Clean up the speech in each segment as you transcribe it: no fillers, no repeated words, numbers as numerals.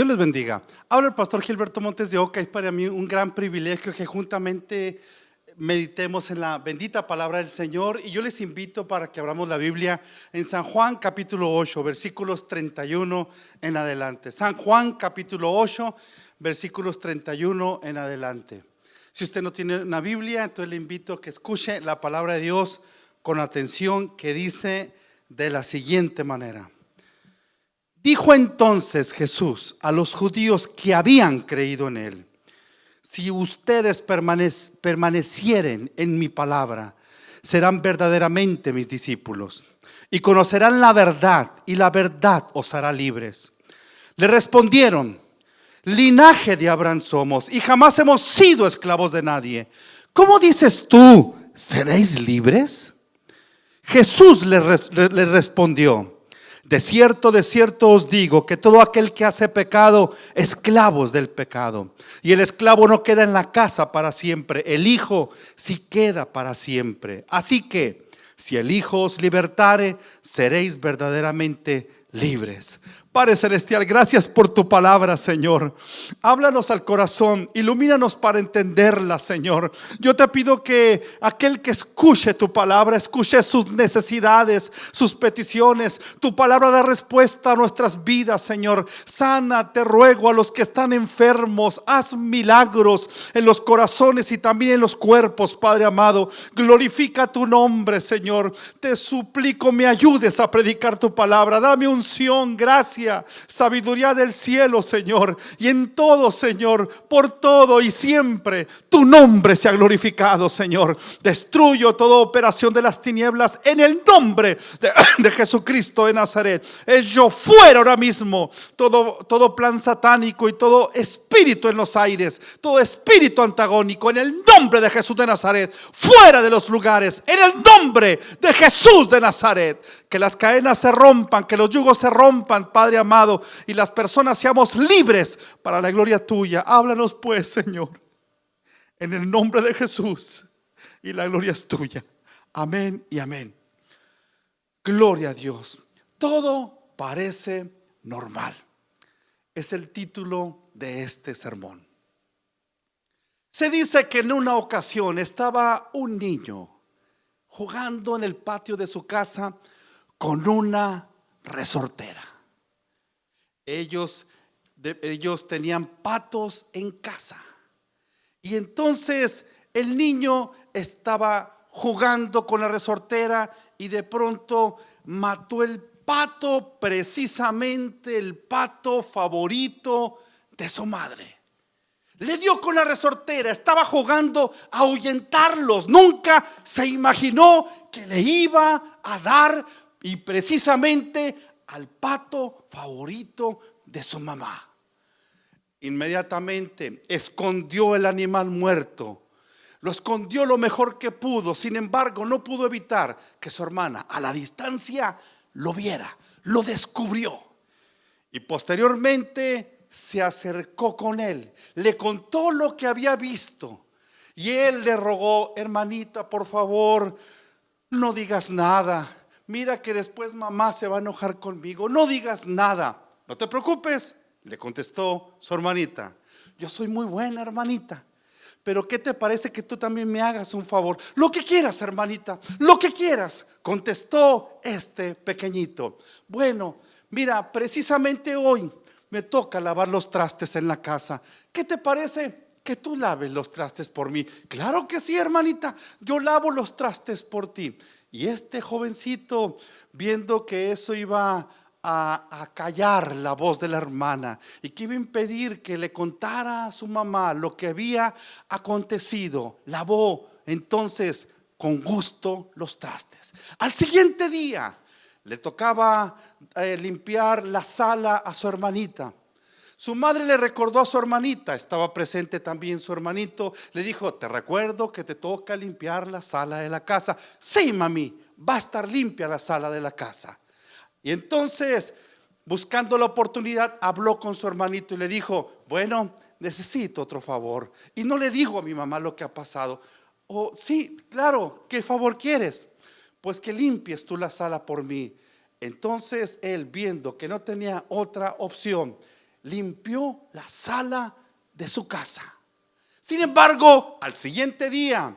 Dios les bendiga. Habla el pastor Gilberto Montes de Oca. Es para mí un gran privilegio que juntamente meditemos en la bendita palabra del Señor. Y yo les invito para que abramos la Biblia en San Juan capítulo 8, versículos 31 en adelante. San Juan capítulo 8, versículos 31 en adelante. Si usted no tiene una Biblia, entonces le invito a que escuche la palabra de Dios con atención, que dice de la siguiente manera. Dijo entonces Jesús a los judíos que habían creído en él: si ustedes permanecieren en mi palabra, serán verdaderamente mis discípulos y conocerán la verdad, y la verdad os hará libres. Le respondieron: linaje de Abraham somos y jamás hemos sido esclavos de nadie. ¿Cómo dices tú, seréis libres? Jesús le respondió: de cierto os digo que todo aquel que hace pecado, esclavo es del pecado. Y el esclavo no queda en la casa para siempre, el Hijo sí queda para siempre. Así que, si el Hijo os libertare, seréis verdaderamente libres. Padre celestial, gracias por tu palabra, Señor. Háblanos al corazón, ilumínanos para entenderla, Señor. Yo te pido que aquel que escuche tu palabra, escuche sus necesidades, sus peticiones. Tu palabra da respuesta a nuestras vidas, Señor. Sana, te ruego, a los que están enfermos. Haz milagros en los corazones y también en los cuerpos, Padre amado. Glorifica tu nombre, Señor. Te suplico me ayudes a predicar tu palabra. Dame unción, gracia, sabiduría del cielo, Señor. Y en todo, Señor, por todo y siempre, tu nombre sea glorificado, Señor. Destruyo toda operación de las tinieblas en el nombre de Jesucristo de Nazaret. Yo fuera ahora mismo todo plan satánico y todo espíritu en los aires, todo espíritu antagónico, en el nombre de Jesús de Nazaret, fuera de los lugares, en el nombre de Jesús de Nazaret. Que las cadenas se rompan, que los yugos se rompan, Padre amado, y las personas seamos libres para la gloria tuya. Háblanos pues, Señor, en el nombre de Jesús, y la gloria es tuya. Amén y amén. Gloria a Dios. Todo parece normal. Es el título de este sermón. Se dice que en una ocasión estaba un niño jugando en el patio de su casa con una resortera. Ellos tenían patos en casa. Y entonces el niño estaba jugando con la resortera y de pronto mató el pato, precisamente el pato favorito de su madre. Le dio con la resortera, estaba jugando a ahuyentarlos. Nunca se imaginó que le iba a dar, y precisamente al pato favorito de su mamá. Inmediatamente escondió el animal muerto, lo escondió lo mejor que pudo. Sin embargo, no pudo evitar que su hermana a la distancia lo viera, lo descubrió. Y posteriormente se acercó con él, le contó lo que había visto. Y él le rogó: hermanita, por favor, no digas nada. Mira que después mamá se va a enojar conmigo. No digas nada. No te preocupes, le contestó su hermanita. Yo soy muy buena, hermanita, pero ¿qué te parece que tú también me hagas un favor? Lo que quieras, hermanita, lo que quieras, contestó este pequeñito. Bueno, mira, precisamente hoy me toca lavar los trastes en la casa. ¿Qué te parece que tú laves los trastes por mí? Claro que sí, hermanita, yo lavo los trastes por ti. Y este jovencito, viendo que eso iba a callar la voz de la hermana y que iba a impedir que le contara a su mamá lo que había acontecido, lavó entonces con gusto los trastes. Al siguiente día le tocaba limpiar la sala a su hermanita. Su madre le recordó a su hermanita, estaba presente también su hermanito. Le dijo: te recuerdo que te toca limpiar la sala de la casa. Sí, mami, va a estar limpia la sala de la casa. Y entonces, buscando la oportunidad, habló con su hermanito y le dijo: bueno, necesito otro favor. Y no le dijo a mi mamá lo que ha pasado. Oh, sí, claro, ¿qué favor quieres? Pues que limpies tú la sala por mí. Entonces él, viendo que no tenía otra opción, limpió la sala de su casa. Sin embargo, al siguiente día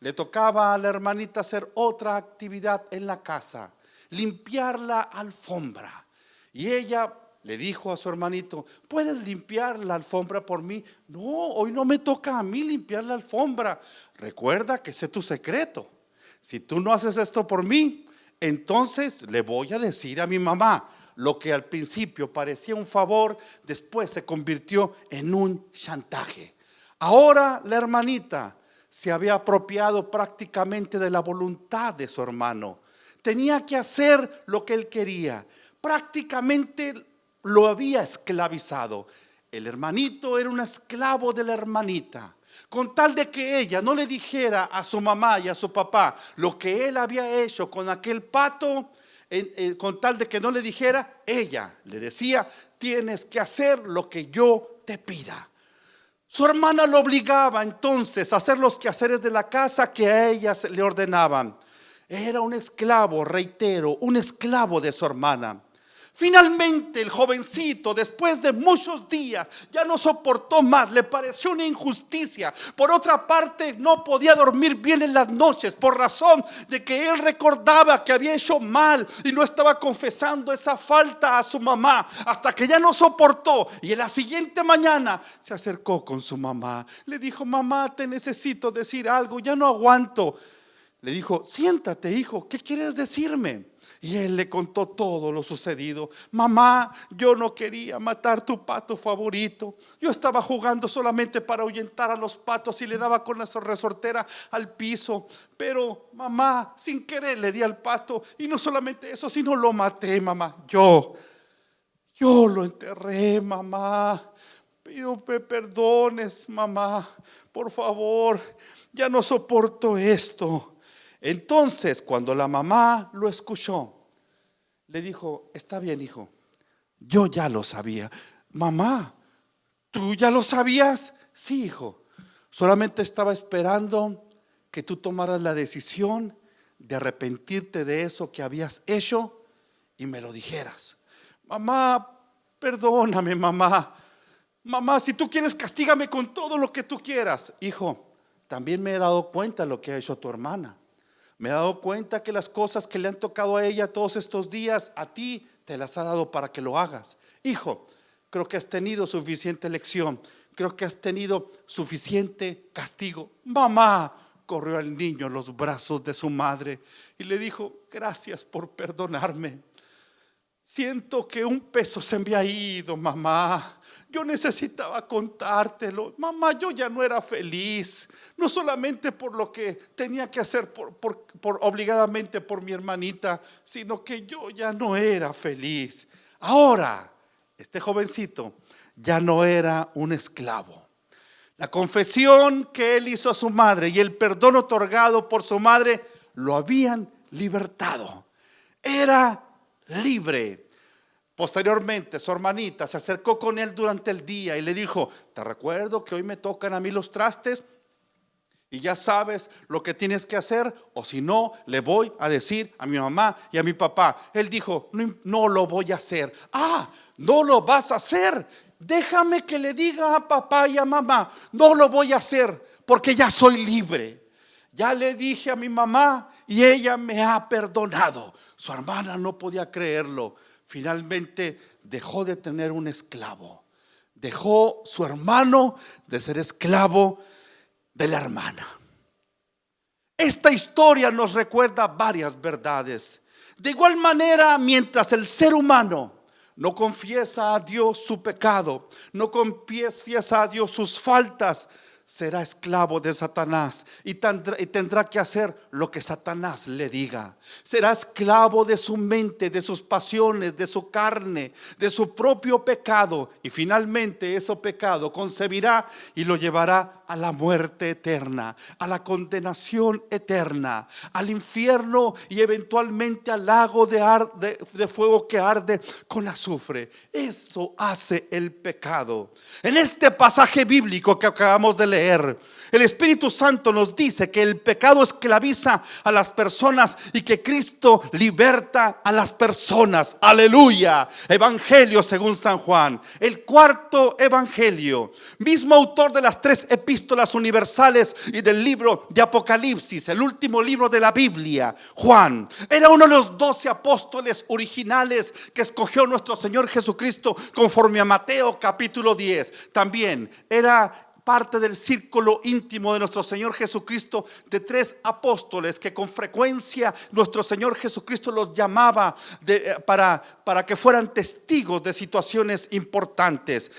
le tocaba a la hermanita hacer otra actividad en la casa, limpiar la alfombra. Y ella le dijo a su hermanito: ¿puedes limpiar la alfombra por mí? No, hoy no me toca a mí limpiar la alfombra. Recuerda que ese es tu secreto. Si tú no haces esto por mí, entonces le voy a decir a mi mamá. Lo que al principio parecía un favor, después se convirtió en un chantaje. Ahora la hermanita se había apropiado prácticamente de la voluntad de su hermano. Tenía que hacer lo que él quería. Prácticamente lo había esclavizado. El hermanito era un esclavo de la hermanita. Con tal de que ella no le dijera a su mamá y a su papá lo que él había hecho con aquel pato, con tal de que no le dijera, ella le decía: tienes que hacer lo que yo te pida. Su hermana lo obligaba entonces a hacer los quehaceres de la casa que a ella le ordenaban. Era un esclavo, reitero, un esclavo de su hermana. Finalmente el jovencito, después de muchos días, ya no soportó más, le pareció una injusticia. Por otra parte, no podía dormir bien en las noches por razón de que él recordaba que había hecho mal y no estaba confesando esa falta a su mamá, hasta que ya no soportó y en la siguiente mañana se acercó con su mamá. Le dijo: mamá, te necesito decir algo, ya no aguanto. Le dijo: siéntate, hijo, ¿qué quieres decirme? Y él le contó todo lo sucedido. Mamá, yo no quería matar tu pato favorito. Yo estaba jugando solamente para ahuyentar a los patos y le daba con la resortera al piso. Pero mamá, sin querer le di al pato, y no solamente eso, sino lo maté, mamá. Yo lo enterré, mamá. Pido que perdones, mamá. Por favor, ya no soporto esto. Entonces, cuando la mamá lo escuchó, le dijo: está bien, hijo, yo ya lo sabía. Mamá, ¿tú ya lo sabías? Sí, hijo, solamente estaba esperando que tú tomaras la decisión de arrepentirte de eso que habías hecho y me lo dijeras. Mamá, perdóname, mamá. Mamá, si tú quieres, castígame con todo lo que tú quieras. Hijo, también me he dado cuenta de lo que ha hecho tu hermana. Me he dado cuenta que las cosas que le han tocado a ella todos estos días, a ti te las ha dado para que lo hagas. Hijo, creo que has tenido suficiente lección. Creo que has tenido suficiente castigo. Mamá, corrió al niño en los brazos de su madre y le dijo: gracias por perdonarme. Siento que un peso se me ha ido, mamá. Yo necesitaba contártelo. Mamá, yo ya no era feliz. No solamente por lo que tenía que hacer por obligadamente por mi hermanita, sino que yo ya no era feliz. Ahora, este jovencito ya no era un esclavo. La confesión que él hizo a su madre y el perdón otorgado por su madre lo habían libertado. Era libre. Posteriormente su hermanita se acercó con él durante el día y le dijo: te recuerdo que hoy me tocan a mí los trastes y ya sabes lo que tienes que hacer, o si no, le voy a decir a mi mamá y a mi papá. Él dijo: no lo voy a hacer. No lo vas a hacer. Déjame que le diga a papá y a mamá. No lo voy a hacer porque ya soy libre. Ya le dije a mi mamá y ella me ha perdonado. Su hermana no podía creerlo. Finalmente dejó de tener un esclavo. Dejó su hermano de ser esclavo de la hermana. Esta historia nos recuerda varias verdades. De igual manera, mientras el ser humano no confiesa a Dios su pecado, no confiesa a Dios sus faltas, será esclavo de Satanás y tendrá que hacer lo que Satanás le diga. Será esclavo de su mente, de sus pasiones, de su carne, de su propio pecado, y finalmente ese pecado concebirá y lo llevará a la muerte eterna, a la condenación eterna, al infierno y eventualmente al lago de fuego que arde con azufre. Eso hace el pecado. En este pasaje bíblico que acabamos de leer, el Espíritu Santo nos dice que el pecado esclaviza a las personas y que Cristo liberta a las personas. Aleluya. Evangelio según San Juan, el cuarto evangelio, mismo autor de las 3 epístolas universales y del libro de Apocalipsis, el último libro de la Biblia. Juan era uno de los 12 apóstoles originales que escogió nuestro Señor Jesucristo conforme a Mateo capítulo 10. También era parte del círculo íntimo de nuestro Señor Jesucristo, de 3 apóstoles que con frecuencia nuestro Señor Jesucristo los llamaba para que fueran testigos de situaciones importantes.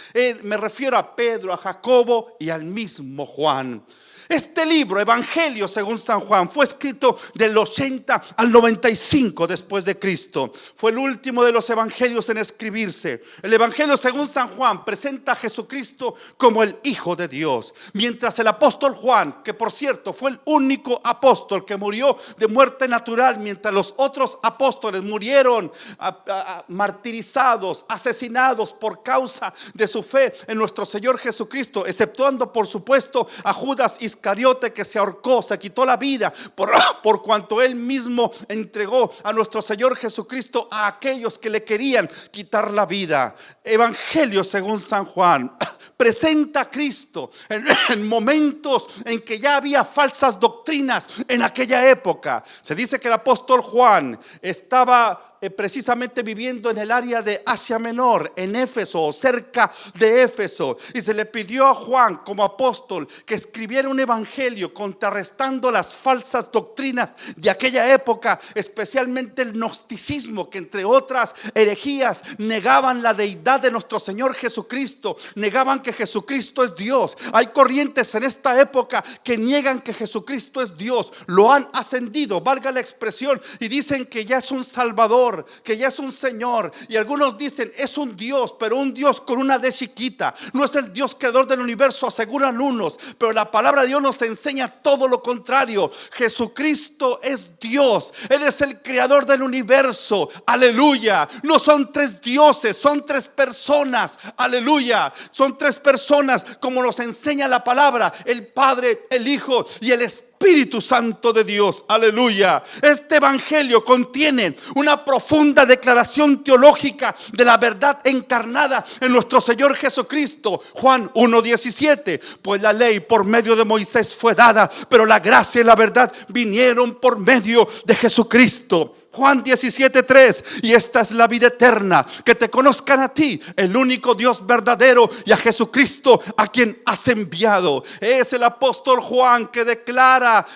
Me refiero a Pedro, a Jacobo y al mismo Juan. Este libro, Evangelio según San Juan, fue escrito del 80 al 95 después de Cristo. Fue el último de los evangelios en escribirse. El Evangelio según San Juan presenta a Jesucristo como el Hijo de Dios, mientras el apóstol Juan, que por cierto fue el único apóstol que murió de muerte natural, mientras los otros apóstoles murieron martirizados, asesinados por causa de su fe en nuestro Señor Jesucristo, exceptuando por supuesto a Judas Iscariote, que se ahorcó, se quitó la vida por cuanto él mismo entregó a nuestro Señor Jesucristo a aquellos que le querían quitar la vida. Evangelio según San Juan presenta a Cristo en momentos en que ya había falsas doctrinas en aquella época. Se dice que el apóstol Juan estaba precisamente viviendo en el área de Asia Menor, en Éfeso o cerca de Éfeso, y se le pidió a Juan como apóstol que escribiera un evangelio contrarrestando las falsas doctrinas de aquella época, especialmente el gnosticismo, que entre otras herejías negaban la deidad de nuestro Señor Jesucristo, negaban que Jesucristo es Dios. Hay corrientes en esta época que niegan que Jesucristo es Dios, lo han ascendido, valga la expresión, y dicen que ya es un Salvador, que ya es un Señor, y algunos dicen es un Dios, pero un Dios con una D chiquita. No es el Dios creador del universo, aseguran unos, pero la palabra de Dios nos enseña todo lo contrario. Jesucristo es Dios, Él es el creador del universo. Aleluya. No son 3 dioses, son 3 personas. Aleluya. Son 3 personas como nos enseña la palabra: el Padre, el Hijo y el Espíritu Santo de Dios. Aleluya. Este evangelio contiene una profunda declaración teológica de la verdad encarnada en nuestro Señor Jesucristo. Juan 1:17, pues la ley por medio de Moisés fue dada, pero la gracia y la verdad vinieron por medio de Jesucristo. Juan 17:3, y esta es la vida eterna, que te conozcan a ti, el único Dios verdadero, y a Jesucristo a quien has enviado. Es el apóstol Juan que declara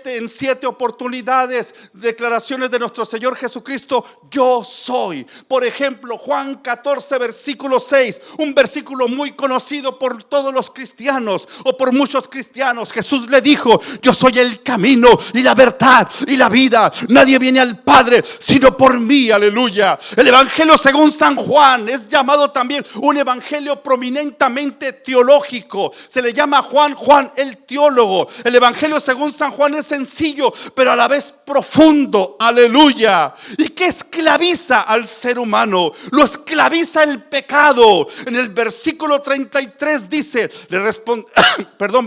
en 7 oportunidades declaraciones de nuestro Señor Jesucristo: yo soy. Por ejemplo, Juan 14 versículo 6, un versículo muy conocido por todos los cristianos o por muchos cristianos. Jesús le dijo: yo soy el camino y la verdad y la vida, nadie viene al Padre sino por mí. Aleluya. El evangelio según San Juan es llamado también un evangelio prominentemente teológico. Se le llama Juan el teólogo. El evangelio según San Juan es sencillo, pero a la vez profundo. Aleluya. ¿Y qué esclaviza al ser humano? Lo esclaviza el pecado. En el versículo 33 dice,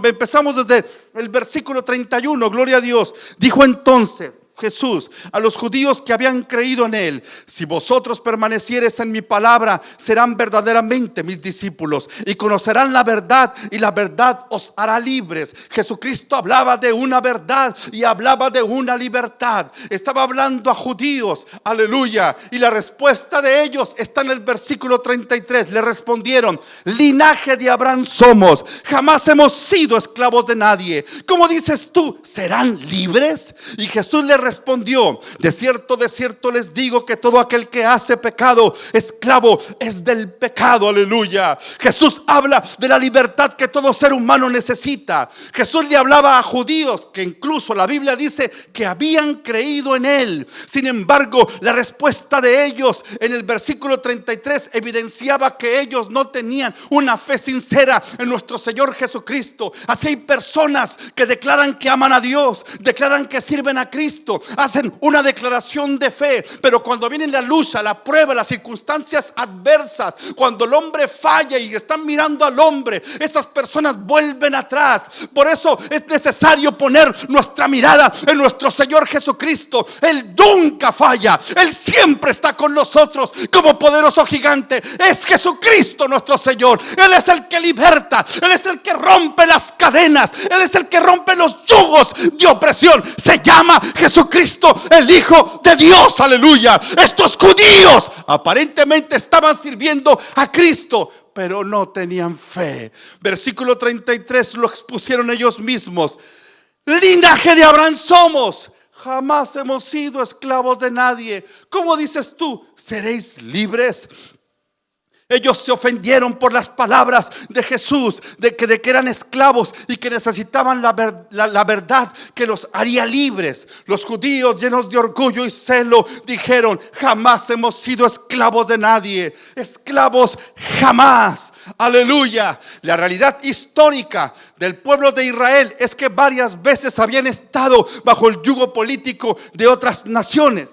empezamos desde el versículo 31, gloria a Dios. Dijo entonces Jesús a los judíos que habían creído en él: si vosotros permaneciereis en mi palabra, serán verdaderamente mis discípulos y conocerán la verdad, y la verdad os hará libres. Jesucristo hablaba de una verdad y hablaba de una libertad. Estaba hablando a judíos, aleluya, y la respuesta de ellos está en el versículo 33. Le respondieron: linaje de Abraham somos, jamás hemos sido esclavos de nadie. ¿Cómo dices tú, serán libres? Y Jesús le respondió: respondió: de cierto les digo que todo aquel que hace pecado, esclavo es del pecado. Aleluya. Jesús habla de la libertad que todo ser humano necesita. Jesús le hablaba a judíos que incluso la Biblia dice que habían creído en él. Sin embargo, la respuesta de ellos en el versículo 33 evidenciaba que ellos no tenían una fe sincera en nuestro Señor Jesucristo. Así hay personas que declaran que aman a Dios, declaran que sirven a Cristo, hacen una declaración de fe, pero cuando viene la lucha, la prueba, las circunstancias adversas, cuando el hombre falla y están mirando al hombre, esas personas vuelven atrás. Por eso es necesario poner nuestra mirada en nuestro Señor Jesucristo. Él nunca falla, Él siempre está con nosotros como poderoso gigante. Es Jesucristo nuestro Señor. Él es el que liberta, Él es el que rompe las cadenas, Él es el que rompe los yugos de opresión. Se llama Jesucristo, el Hijo de Dios. Aleluya. Estos judíos aparentemente estaban sirviendo a Cristo, pero no tenían fe. Versículo 33 lo expusieron ellos mismos: linaje de Abraham somos, jamás hemos sido esclavos de nadie. ¿Cómo dices tú, seréis libres? Ellos se ofendieron por las palabras de Jesús, de que eran esclavos y que necesitaban la verdad que los haría libres. Los judíos, llenos de orgullo y celo, dijeron: jamás hemos sido esclavos de nadie. Esclavos jamás. Aleluya. La realidad histórica del pueblo de Israel es que varias veces habían estado bajo el yugo político de otras naciones.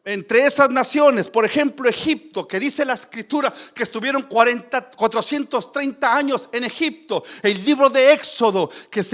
Entre esas naciones, por ejemplo, Egipto, que dice la escritura que estuvieron 430 años en Egipto. El libro de Éxodo, que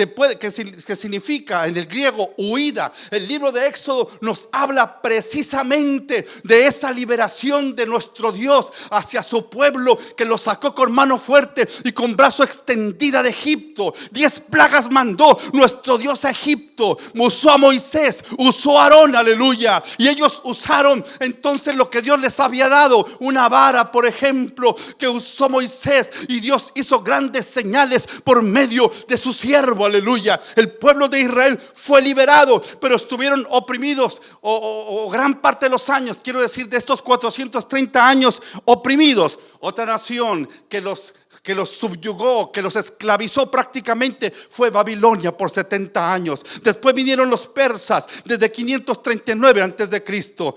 significa en el griego huida. El libro de Éxodo nos habla precisamente de esa liberación de nuestro Dios hacia su pueblo, que lo sacó con mano fuerte y con brazo extendida de Egipto. 10 plagas mandó nuestro Dios a Egipto. Usó a Moisés, usó a Aarón, aleluya. Y ellos usaron entonces lo que Dios les había dado, una vara, por ejemplo, que usó Moisés, y Dios hizo grandes señales por medio de su siervo, aleluya. El pueblo de Israel fue liberado, pero estuvieron oprimidos o gran parte de los años, quiero decir, de estos 430 años oprimidos. Otra nación que los subyugó, que los esclavizó prácticamente, fue Babilonia por 70 años. Después vinieron los persas desde 539 antes de Cristo.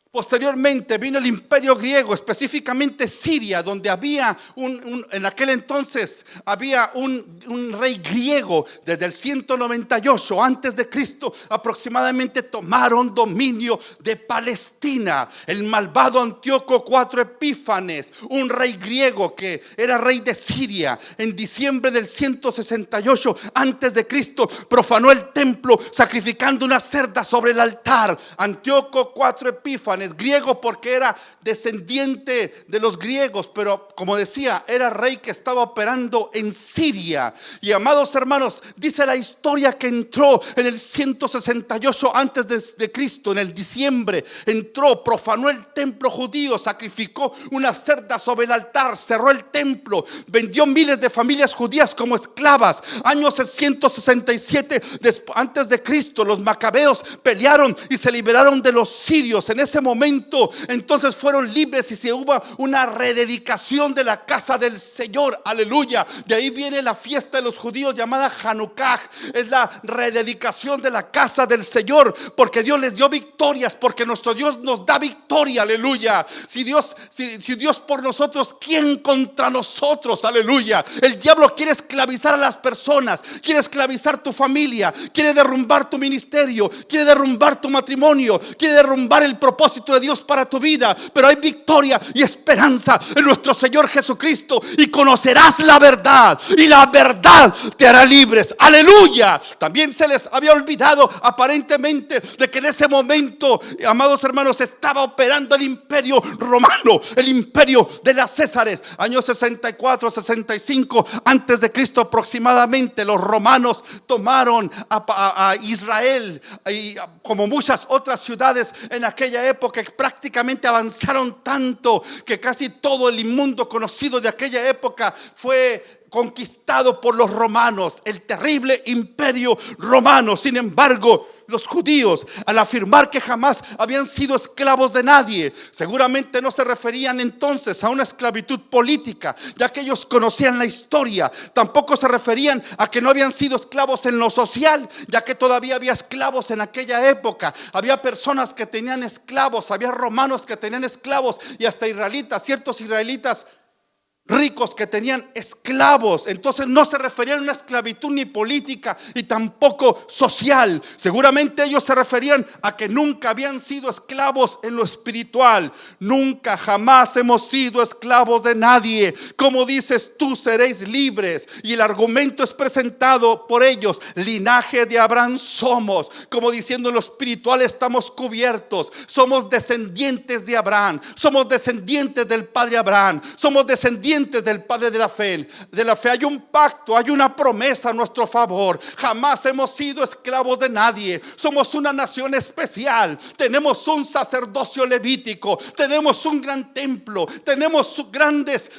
Posteriormente vino el imperio griego, específicamente Siria, donde había en aquel entonces había un rey griego. Desde el 198 antes de Cristo aproximadamente tomaron dominio de Palestina. El malvado Antíoco IV Epífanes, un rey griego que era rey de Siria, en diciembre del 168 antes de Cristo profanó el templo sacrificando una cerda sobre el altar. Antíoco IV Epífanes, griego porque era descendiente de los griegos, pero como decía, era rey que estaba operando en Siria. Y amados hermanos, dice la historia que entró en el 168 antes de Cristo, en el diciembre, entró, profanó el templo judío, sacrificó una cerda sobre el altar, cerró el templo, vendió miles de familias judías como esclavas. Años 167 antes de Cristo, los macabeos pelearon y se liberaron de los sirios. En ese momento entonces fueron libres y se hubo una rededicación de la casa del Señor, aleluya. De ahí viene la fiesta de los judíos llamada Hanukkah. Es la rededicación de la casa del Señor, porque Dios les dio victorias, porque nuestro Dios nos da victoria, aleluya. Si Dios por nosotros, ¿quién contra nosotros? Aleluya. El diablo quiere esclavizar a las personas, quiere esclavizar tu familia, quiere derrumbar tu ministerio, quiere derrumbar tu matrimonio, quiere derrumbar el propósito de Dios para tu vida. Pero hay victoria y esperanza en nuestro Señor Jesucristo, y conocerás la verdad, y la verdad te hará libres, aleluya. También se les había olvidado aparentemente de que en ese momento, amados hermanos, estaba operando el imperio romano, el imperio de las Césares. Años 64, 65 antes de Cristo aproximadamente, los romanos tomaron a Israel, y como muchas otras ciudades en aquella época, prácticamente avanzaron tanto que casi todo el mundo conocido de aquella época fue conquistado por los romanos, el terrible imperio romano. Sin embargo, los judíos al afirmar que jamás habían sido esclavos de nadie, seguramente no se referían entonces a una esclavitud política, ya que ellos conocían la historia. Tampoco se referían a que no habían sido esclavos en lo social, ya que todavía había esclavos en aquella época. Había personas que tenían esclavos, había romanos que tenían esclavos y hasta israelitas, ciertos israelitas ricos que tenían esclavos. Entonces no se referían a una esclavitud ni política y tampoco social. Seguramente ellos se referían a que nunca habían sido esclavos en lo espiritual. Nunca, jamás hemos sido esclavos de nadie. Como dices, tú seréis libres. Y el argumento es presentado por ellos: linaje de Abraham somos. Como diciendo, en lo espiritual estamos cubiertos. Somos descendientes de Abraham. Somos descendientes del padre Abraham. Somos descendientes del padre de la fe. Hay un pacto, hay una promesa a nuestro favor. Jamás hemos sido esclavos de nadie. Somos una nación especial. Tenemos un sacerdocio levítico. Tenemos un gran templo. Tenemos grandes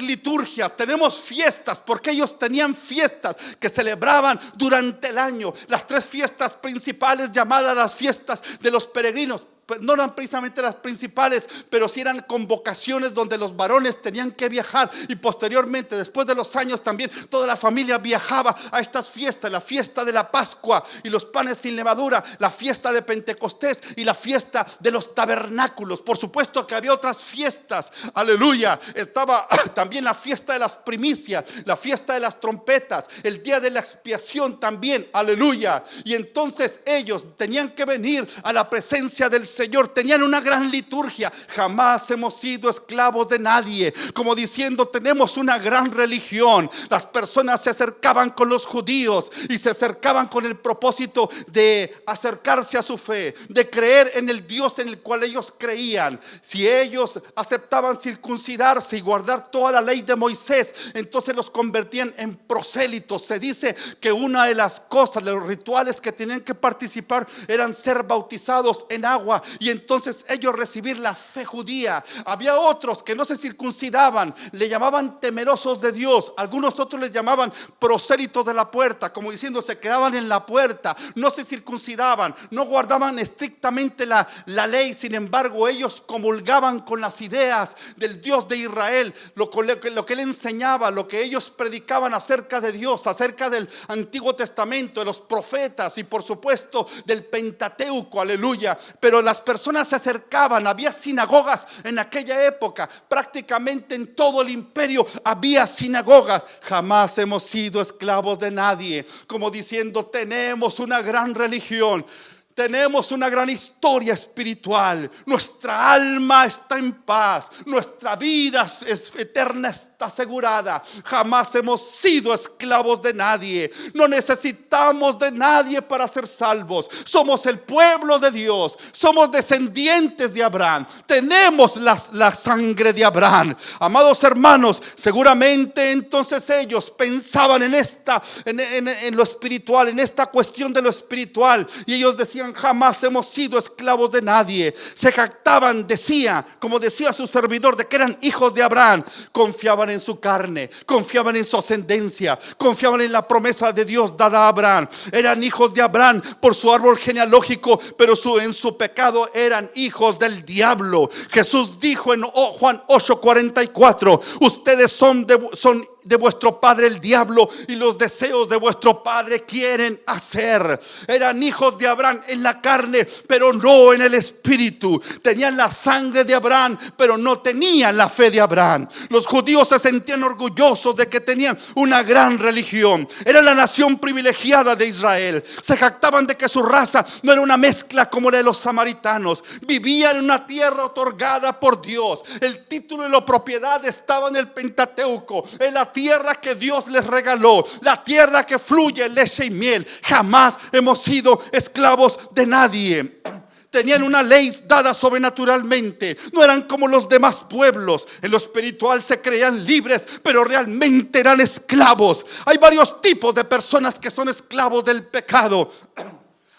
liturgias. Tenemos fiestas, porque ellos tenían fiestas que celebraban durante el año. Las 3 fiestas principales, llamadas las fiestas de los peregrinos, no eran precisamente las principales, pero sí eran convocaciones donde los varones tenían que viajar, y posteriormente, después de los años, también toda la familia viajaba a estas fiestas: la fiesta de la Pascua y los panes sin levadura, la fiesta de Pentecostés y la fiesta de los tabernáculos. Por supuesto que había otras fiestas, aleluya. Estaba también la fiesta de las primicias, la fiesta de las trompetas, el día de la expiación también, aleluya. Y entonces ellos tenían que venir a la presencia del Señor, tenían una gran liturgia. Jamás hemos sido esclavos de nadie, como diciendo, tenemos una gran religión. Las personas se acercaban con los judíos y se acercaban con el propósito de acercarse a su fe, de creer en el Dios en el cual ellos creían. Si ellos aceptaban circuncidarse y guardar toda la ley de Moisés, entonces los convertían en prosélitos. Se dice que una de las cosas, de los rituales que tenían que participar, eran ser bautizados en agua y entonces ellos recibir la fe judía. Había otros que no se circuncidaban, le llamaban temerosos de Dios. Algunos otros les llamaban prosélitos de la puerta, como diciendo, se quedaban en la puerta, no se circuncidaban, no guardaban estrictamente la ley. Sin embargo, ellos comulgaban con las ideas del Dios de Israel, lo que él enseñaba, lo que ellos predicaban acerca de Dios, acerca del Antiguo Testamento, de los profetas y por supuesto del Pentateuco, aleluya. Pero las personas se acercaban, había sinagogas en aquella época, prácticamente en todo el imperio había sinagogas. Jamás hemos sido esclavos de nadie, como diciendo, tenemos una gran religión. Tenemos una gran historia espiritual. Nuestra alma está en paz. Nuestra vida eterna está asegurada. Jamás hemos sido esclavos de nadie. No necesitamos de nadie para ser salvos. Somos el pueblo de Dios. Somos descendientes de Abraham. Tenemos la sangre de Abraham. Amados hermanos, seguramente entonces ellos pensaban en lo espiritual, en esta cuestión de lo espiritual, y ellos decían, jamás hemos sido esclavos de nadie. Se jactaban, como decía su servidor, de que eran hijos de Abraham. Confiaban en su carne, confiaban en su ascendencia, confiaban en la promesa de Dios dada a Abraham. Eran hijos de Abraham por su árbol genealógico, pero en su pecado eran hijos del diablo. Jesús dijo en Juan 8:44, ustedes son de vuestro padre el diablo, y los deseos de vuestro padre quieren hacer. Eran hijos de Abraham en la carne, pero no en el espíritu. Tenían la sangre de Abraham, pero no tenían la fe de Abraham. Los judíos se sentían orgullosos de que tenían una gran religión. Era la nación privilegiada de Israel. Se jactaban de que su raza no era una mezcla como la de los samaritanos. Vivían en una tierra otorgada por Dios. El título y la propiedad estaba en el Pentateuco, en la tierra que Dios les regaló, la tierra que fluye leche y miel. Jamás hemos sido esclavos de nadie. Tenían una ley dada sobrenaturalmente. No eran como los demás pueblos. En lo espiritual se creían libres, pero realmente eran esclavos. Hay varios tipos de personas que son esclavos del pecado.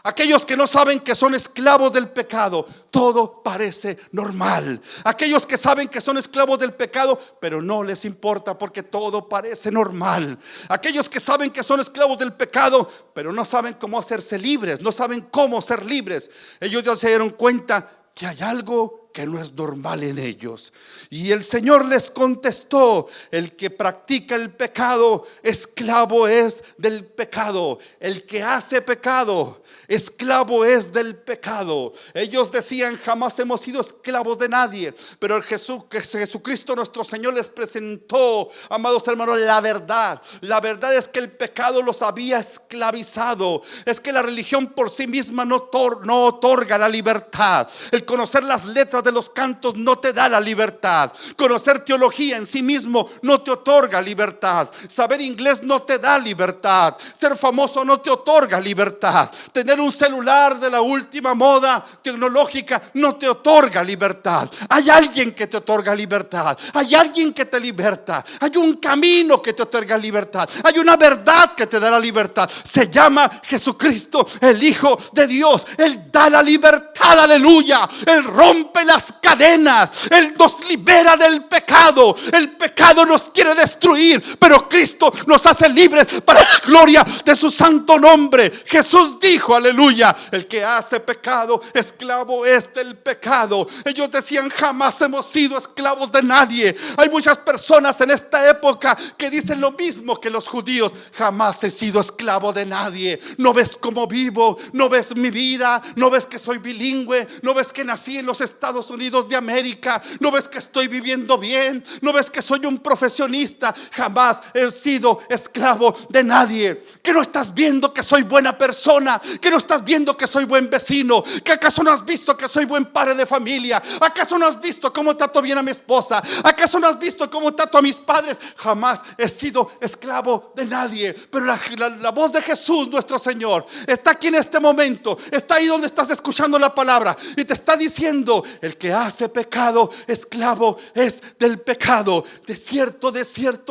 Aquellos que no saben que son esclavos del pecado, todo parece normal. Aquellos que saben que son esclavos del pecado, pero no les importa porque todo parece normal. Aquellos que saben que son esclavos del pecado, pero no saben cómo hacerse libres, no saben cómo ser libres. Ellos ya se dieron cuenta que hay algo que no es normal en ellos. Y el Señor les contestó: el que practica el pecado, esclavo es del pecado. El que hace pecado, esclavo es del pecado. Ellos decían: jamás hemos sido esclavos de nadie. Pero Jesucristo nuestro Señor les presentó, amados hermanos, la verdad. La verdad es que el pecado los había esclavizado. Es que la religión por sí misma no otorga la libertad. El conocer las letras de los cantos no te da la libertad. Conocer teología en sí mismo no te otorga libertad. Saber inglés no te da libertad. Ser famoso no te otorga libertad. Tener un celular de la última moda tecnológica no te otorga libertad. Hay alguien que te otorga libertad. Hay alguien que te liberta. Hay un camino que te otorga libertad. Hay una verdad que te da la libertad. Se llama Jesucristo, el Hijo de Dios. Él da la libertad, aleluya. Él rompe las cadenas. Él nos libera del pecado. El pecado nos quiere destruir, pero Cristo nos hace libres para la gloria de su santo nombre. Jesús dijo, aleluya: el que hace pecado, esclavo es del pecado. Ellos decían: jamás hemos sido esclavos de nadie. Hay muchas personas en esta época que dicen lo mismo que los judíos: jamás he sido esclavo de nadie. ¿No ves cómo vivo? ¿No ves mi vida? ¿No ves que soy bilingüe? ¿No ves que nací en los Estados Unidos de América? ¿No ves que estoy viviendo bien? ¿No ves que soy un profesionista? Jamás he sido esclavo de nadie. ¿Que no estás viendo que soy buena persona? ¿Que no estás viendo que soy buen vecino? ¿Que acaso no has visto que soy buen padre de familia? ¿Acaso no has visto cómo trato bien a mi esposa? ¿Acaso no has visto cómo trato a mis padres? Jamás he sido esclavo de nadie. Pero la voz de Jesús nuestro Señor está aquí en este momento. Está ahí donde estás escuchando la palabra y te está diciendo: el que hace pecado, esclavo es del pecado. De cierto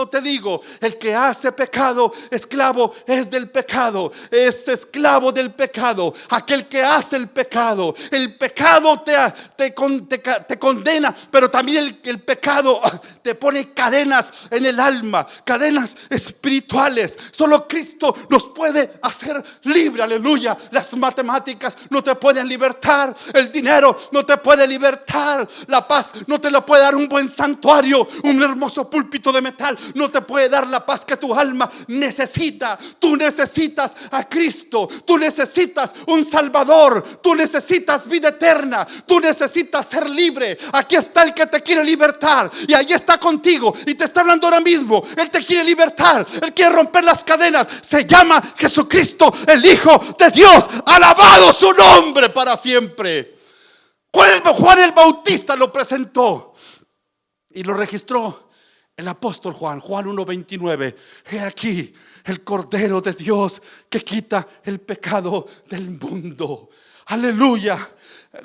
te digo, el que hace pecado, esclavo es del pecado. Es esclavo del pecado aquel que hace el pecado. El pecado te condena, pero también el pecado te pone cadenas en el alma, cadenas espirituales. Solo Cristo nos puede hacer libre, aleluya. Las matemáticas no te pueden libertar, el dinero no te puede libertar, la paz no te la puede dar un buen santuario, un hermoso púlpito de metal no te puede dar la paz que tu alma necesita. Tú necesitas a Cristo, tú necesitas un Salvador, tú necesitas vida eterna, tú necesitas ser libre. Aquí está el que te quiere libertar y ahí está contigo y te está hablando ahora mismo. Él te quiere libertar, Él quiere romper las cadenas. Se llama Jesucristo, el Hijo de Dios. Alabado su nombre para siempre. Juan el Bautista lo presentó y lo registró el apóstol Juan 1:29. He aquí el Cordero de Dios que quita el pecado del mundo. Aleluya.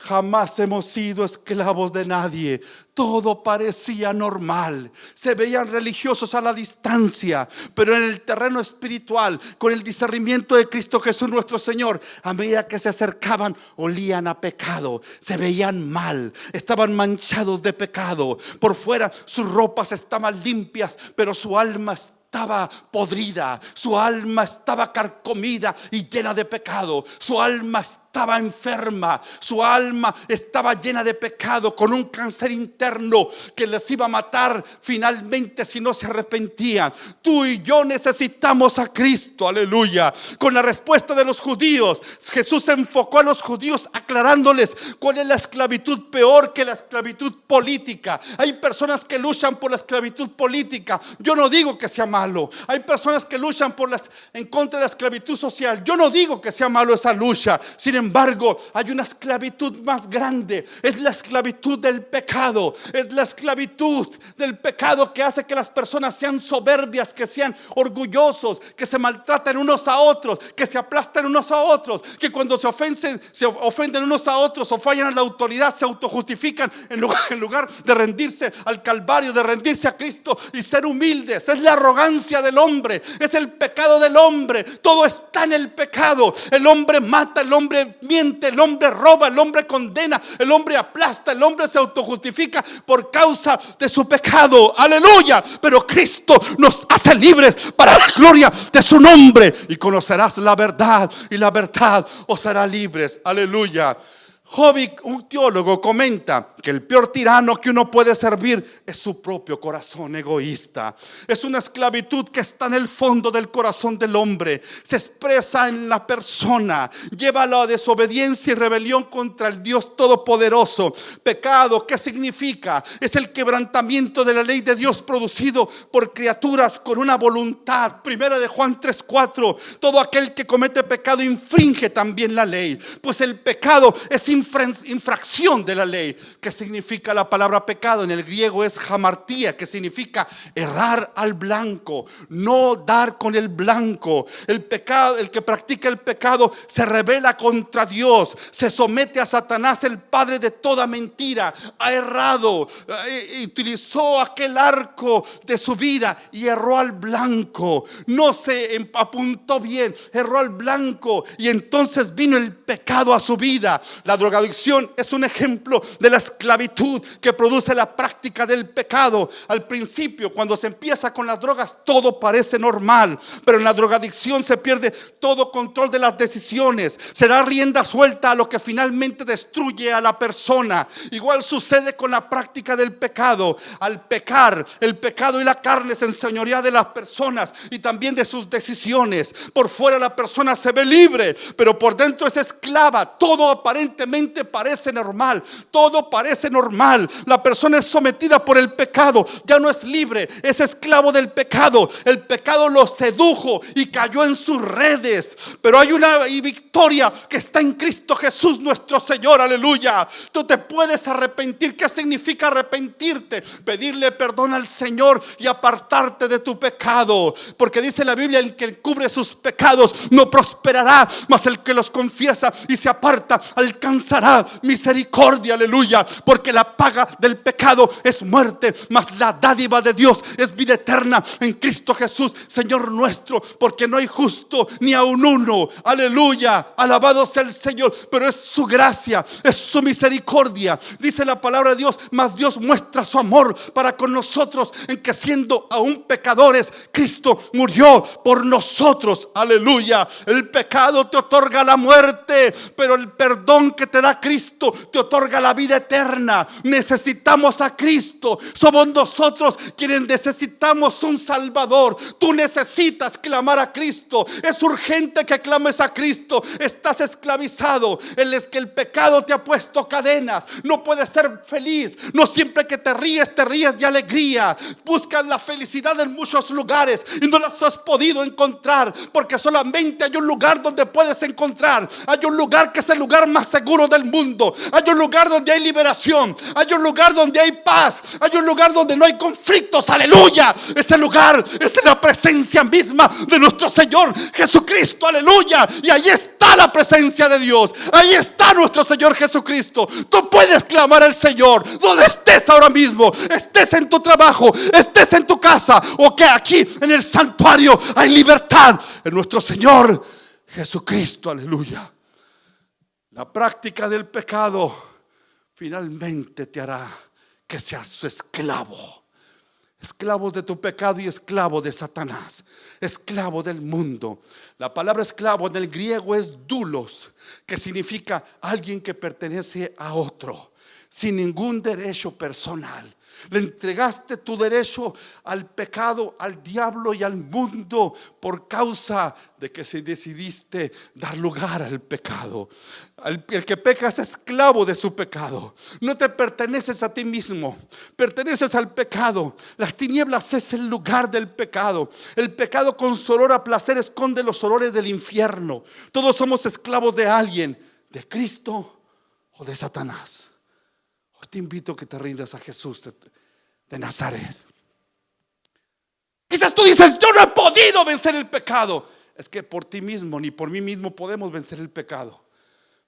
Jamás hemos sido esclavos de nadie. Todo parecía normal. Se veían religiosos a la distancia, pero en el terreno espiritual, con el discernimiento de Cristo Jesús nuestro Señor, a medida que se acercaban, olían a pecado. Se veían mal, estaban manchados de pecado. Por fuera sus ropas estaban limpias, pero su alma estaba podrida, su alma estaba carcomida y llena de pecado. Su alma estaba enferma, su alma estaba llena de pecado, con un cáncer interno que les iba a matar finalmente si no se arrepentían. Tú y yo necesitamos a Cristo, aleluya. Con la respuesta de los judíos, Jesús se enfocó a los judíos aclarándoles cuál es la esclavitud peor que la esclavitud política. Hay personas que luchan por la esclavitud política. Yo no digo que sea malo. Hay personas que luchan en contra de la esclavitud social. Yo no digo que sea malo esa lucha. Sin embargo, hay una esclavitud más grande. Es la esclavitud del pecado. Es la esclavitud del pecado que hace que las personas sean soberbias, que sean orgullosos, que se maltraten unos a otros, que se aplastan unos a otros, que cuando se ofenden unos a otros o fallan a la autoridad, se autojustifican en lugar de rendirse al Calvario, de rendirse a Cristo y ser humildes. Es la arrogancia del hombre, es el pecado del hombre. Todo está en el pecado. El hombre mata, el hombre miente, el hombre roba, el hombre condena, el hombre aplasta, el hombre se autojustifica por causa de su pecado. Aleluya. Pero Cristo nos hace libres para la gloria de su nombre. Y conocerás la verdad, y la verdad os hará libres. Aleluya. Jovic, un teólogo, comenta que el peor tirano que uno puede servir es su propio corazón egoísta. Es una esclavitud que está en el fondo del corazón del hombre. Se expresa en la persona, lleva a la desobediencia y rebelión contra el Dios Todopoderoso. Pecado, ¿qué significa? Es el quebrantamiento de la ley de Dios producido por criaturas con una voluntad. Primera de Juan 3:4. Todo aquel que comete pecado infringe también la ley, pues el pecado es infracción de la ley. ¿Qué significa la palabra pecado? En el griego es hamartía, que significa errar al blanco, no dar con el blanco. El pecado, el que practica el pecado se rebela contra Dios, se somete a Satanás, el padre de toda mentira. Ha errado, utilizó aquel arco de su vida y erró al blanco. No se apuntó bien, erró al blanco, y entonces vino el pecado a su vida. La drogadicción es un ejemplo de la esclavitud que produce la práctica del pecado. Al principio, cuando se empieza con las drogas, todo parece normal, pero en la drogadicción se pierde todo control de las decisiones, se da rienda suelta a lo que finalmente destruye a la persona. Igual sucede con la práctica del pecado. Al pecar, el pecado y la carne se enseñorea de las personas y también de sus decisiones. Por fuera la persona se ve libre, pero por dentro es esclava. Todo aparentemente parece normal, todo parece normal. La persona es sometida por el pecado, ya no es libre, es esclavo del pecado. El pecado lo sedujo y cayó en sus redes, pero hay una victoria que está en Cristo Jesús nuestro Señor. Aleluya. Tú te puedes arrepentir. ¿Qué significa arrepentirte? Pedirle perdón al Señor y apartarte de tu pecado, porque dice la Biblia: el que cubre sus pecados no prosperará, mas el que los confiesa y se aparta alcanzará misericordia. Aleluya. Porque la paga del pecado es muerte, mas la dádiva de Dios es vida eterna en Cristo Jesús Señor nuestro. Porque no hay justo ni aun uno. Aleluya. Alabado sea el Señor. Pero es su gracia, es su misericordia. Dice la palabra de Dios: mas Dios muestra su amor para con nosotros en que siendo aún pecadores, Cristo murió por nosotros. Aleluya. El pecado te otorga la muerte, pero el perdón que te da Cristo te otorga la vida eterna. Necesitamos a Cristo. Somos nosotros quienes necesitamos un Salvador. Tú necesitas clamar a Cristo. Es urgente que clames a Cristo. Estás esclavizado. Es que el pecado te ha puesto cadenas. No puedes ser feliz. No siempre que te ríes de alegría. Buscas la felicidad en muchos lugares y no las has podido encontrar, porque solamente hay un lugar donde puedes encontrar. Hay un lugar que es el lugar más seguro del mundo. Hay un lugar donde hay liberación. Hay un lugar donde hay paz. Hay un lugar donde no hay conflictos. Aleluya. Ese lugar es la presencia misma de nuestro Señor Jesucristo. Aleluya. Y ahí está la presencia de Dios. Ahí está nuestro Señor Jesucristo. Tú puedes clamar al Señor donde estés ahora mismo. Estés en tu trabajo, estés en tu casa, o que aquí en el santuario hay libertad en nuestro Señor Jesucristo. Aleluya. La práctica del pecado finalmente te hará que seas su esclavo. Esclavo de tu pecado y esclavo de Satanás. Esclavo del mundo. La palabra esclavo en el griego es doulos, que significa alguien que pertenece a otro, sin ningún derecho personal. Le entregaste tu derecho al pecado, al diablo y al mundo por causa de que se decidiste dar lugar al pecado. El que peca es esclavo de su pecado. No te perteneces a ti mismo, perteneces al pecado. Las tinieblas es el lugar del pecado. El pecado con su olor a placer esconde los olores del infierno. Todos somos esclavos de alguien. ¿De Cristo o de Satanás? Hoy te invito a que te rindas a Jesús de Nazaret. Quizás tú dices: yo no he podido vencer el pecado. Es que por ti mismo ni por mí mismo podemos vencer el pecado,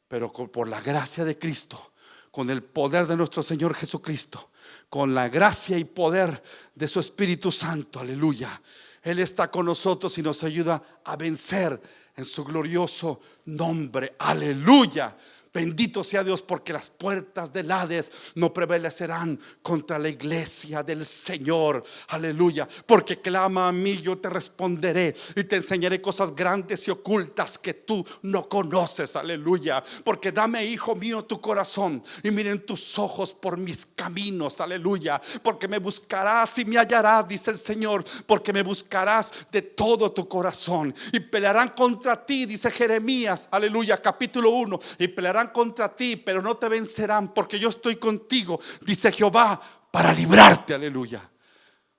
pero por la gracia de Cristo, con el poder de nuestro Señor Jesucristo, con la gracia y poder de su Espíritu Santo, aleluya, Él está con nosotros y nos ayuda a vencer en su glorioso nombre, aleluya. Bendito sea Dios, porque las puertas del Hades no prevalecerán contra la iglesia del Señor, aleluya. Porque clama a mí, yo te responderé y te enseñaré cosas grandes y ocultas que tú no conoces, aleluya. Porque dame, hijo mío, tu corazón y miren tus ojos por mis caminos, aleluya. Porque me buscarás y me hallarás, dice el Señor, porque me buscarás de todo tu corazón. Y pelearán contra ti, dice Jeremías, aleluya, capítulo 1, y pelearán contra ti, pero no te vencerán, porque yo estoy contigo, dice Jehová, para librarte, aleluya.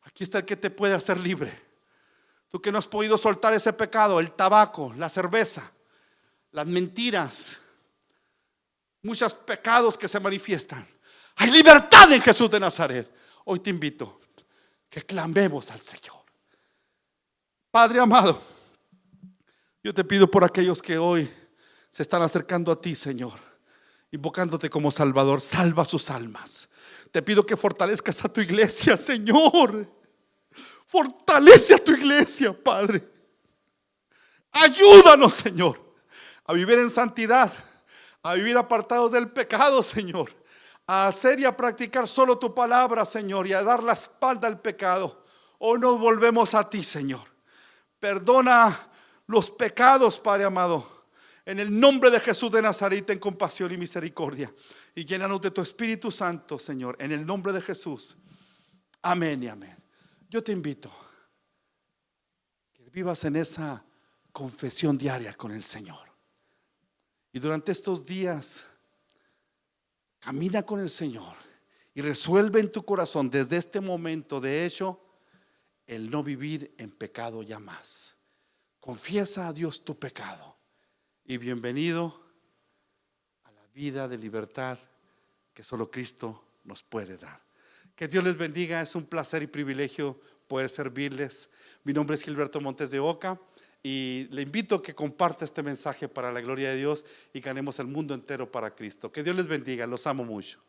Aquí está el que te puede hacer libre. Tú que no has podido soltar ese pecado, el tabaco, la cerveza, las mentiras, muchos pecados que se manifiestan. Hay libertad en Jesús de Nazaret. Hoy te invito que clamemos al Señor. Padre amado, yo te pido por aquellos que hoy se están acercando a ti, Señor, invocándote como Salvador. Salva sus almas. Te pido que fortalezcas a tu iglesia, Señor. Fortalece a tu iglesia, Padre. Ayúdanos, Señor, a vivir en santidad, a vivir apartados del pecado, Señor, a hacer y a practicar solo tu palabra, Señor, y a dar la espalda al pecado. Hoy nos volvemos a ti, Señor. Perdona los pecados, Padre amado. En el nombre de Jesús de Nazaret, ten compasión y misericordia. Y llénanos de tu Espíritu Santo, Señor, en el nombre de Jesús. Amén y amén. Yo te invito a que vivas en esa confesión diaria con el Señor. Y durante estos días, camina con el Señor y resuelve en tu corazón desde este momento, de hecho, el no vivir en pecado ya más. Confiesa a Dios tu pecado. Y bienvenido a la vida de libertad que solo Cristo nos puede dar. Que Dios les bendiga. Es un placer y privilegio poder servirles. Mi nombre es Gilberto Montes de Oca y le invito a que comparta este mensaje para la gloria de Dios y ganemos el mundo entero para Cristo. Que Dios les bendiga. Los amo mucho.